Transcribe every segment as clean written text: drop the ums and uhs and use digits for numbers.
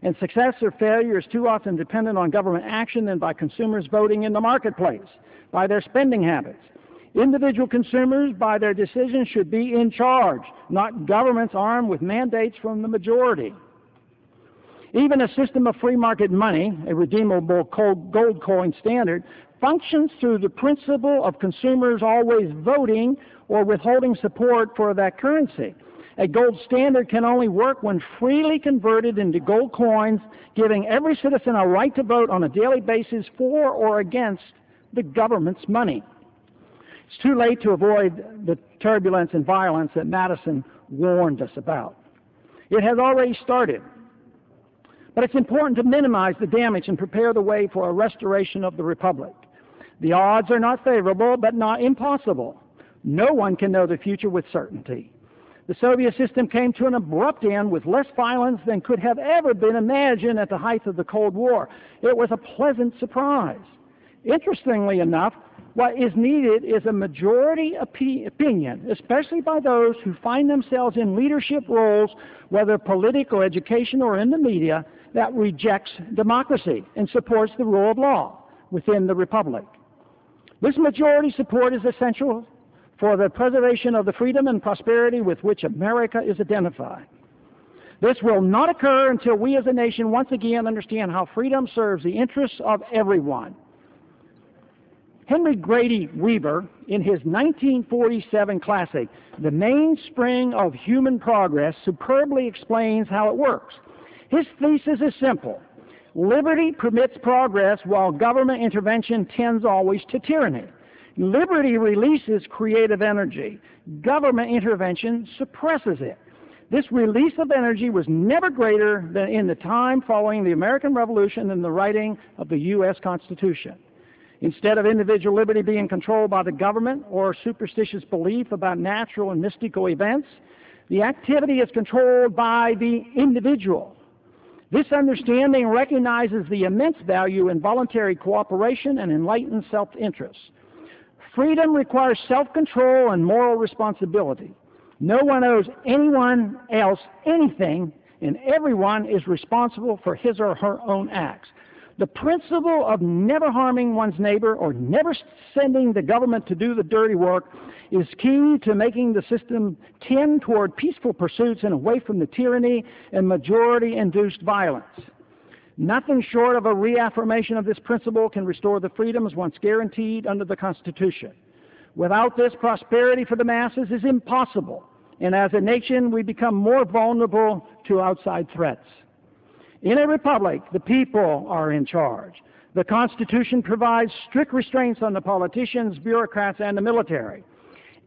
and success or failure is too often dependent on government action than by consumers voting in the marketplace, by their spending habits. Individual consumers, by their decisions, should be in charge, not governments armed with mandates from the majority. Even a system of free market money, a redeemable gold coin standard, functions through the principle of consumers always voting or withholding support for that currency. A gold standard can only work when freely converted into gold coins, giving every citizen a right to vote on a daily basis for or against the government's money. It's too late to avoid the turbulence and violence that Madison warned us about. It has already started. But it's important to minimize the damage and prepare the way for a restoration of the Republic. The odds are not favorable, but not impossible. No one can know the future with certainty. The Soviet system came to an abrupt end with less violence than could have ever been imagined at the height of the Cold War. It was a pleasant surprise. Interestingly enough, what is needed is a majority opinion, especially by those who find themselves in leadership roles, whether political, education, or in the media, that rejects democracy and supports the rule of law within the Republic. This majority support is essential for the preservation of the freedom and prosperity with which America is identified. This will not occur until we as a nation once again understand how freedom serves the interests of everyone. Henry Grady Weaver, in his 1947 classic, The Mainspring of Human Progress, superbly explains how it works. His thesis is simple. Liberty permits progress while government intervention tends always to tyranny. Liberty releases creative energy. Government intervention suppresses it. This release of energy was never greater than in the time following the American Revolution and the writing of the U.S. Constitution. Instead of individual liberty being controlled by the government or superstitious belief about natural and mystical events, the activity is controlled by the individual. This understanding recognizes the immense value in voluntary cooperation and enlightened self-interest. Freedom requires self-control and moral responsibility. No one owes anyone else anything, and everyone is responsible for his or her own acts. The principle of never harming one's neighbor or never sending the government to do the dirty work is key to making the system tend toward peaceful pursuits and away from the tyranny and majority-induced violence. Nothing short of a reaffirmation of this principle can restore the freedoms once guaranteed under the Constitution. Without this, prosperity for the masses is impossible, and as a nation, we become more vulnerable to outside threats. In a republic, the people are in charge. The Constitution provides strict restraints on the politicians, bureaucrats, and the military.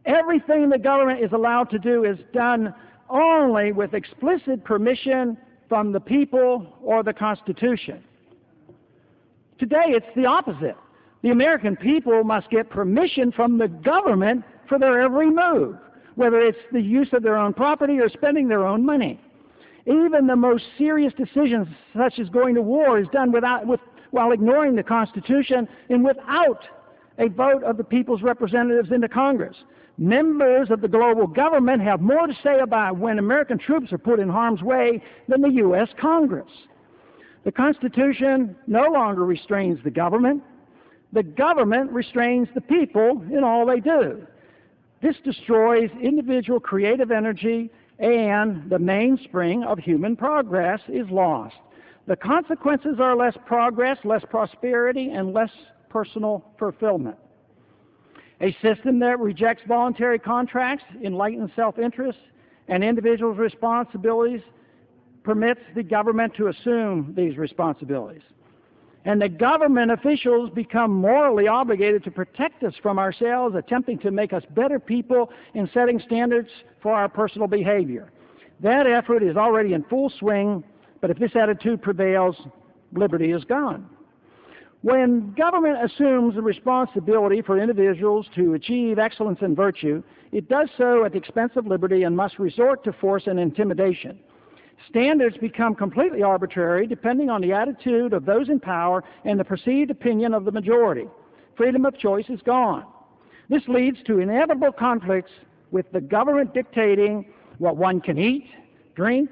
Everything the government is allowed to do is done only with explicit permission from the people or the Constitution. Today, it's the opposite. The American people must get permission from the government for their every move, whether it's the use of their own property or spending their own money. Even the most serious decisions, such as going to war, is done while ignoring the Constitution and without a vote of the people's representatives in the Congress. Members of the global government have more to say about when American troops are put in harm's way than the U.S. Congress. The Constitution no longer restrains the government. The government restrains the people in all they do. This destroys individual creative energy, and the mainspring of human progress is lost. The consequences are less progress, less prosperity, and less personal fulfillment. A system that rejects voluntary contracts, enlightens self-interest, and individuals' responsibilities permits the government to assume these responsibilities. And the government officials become morally obligated to protect us from ourselves, attempting to make us better people and setting standards for our personal behavior. That effort is already in full swing, but if this attitude prevails, liberty is gone. When government assumes the responsibility for individuals to achieve excellence and virtue, it does so at the expense of liberty and must resort to force and intimidation. Standards become completely arbitrary depending on the attitude of those in power and the perceived opinion of the majority. Freedom of choice is gone. This leads to inevitable conflicts with the government dictating what one can eat, drink,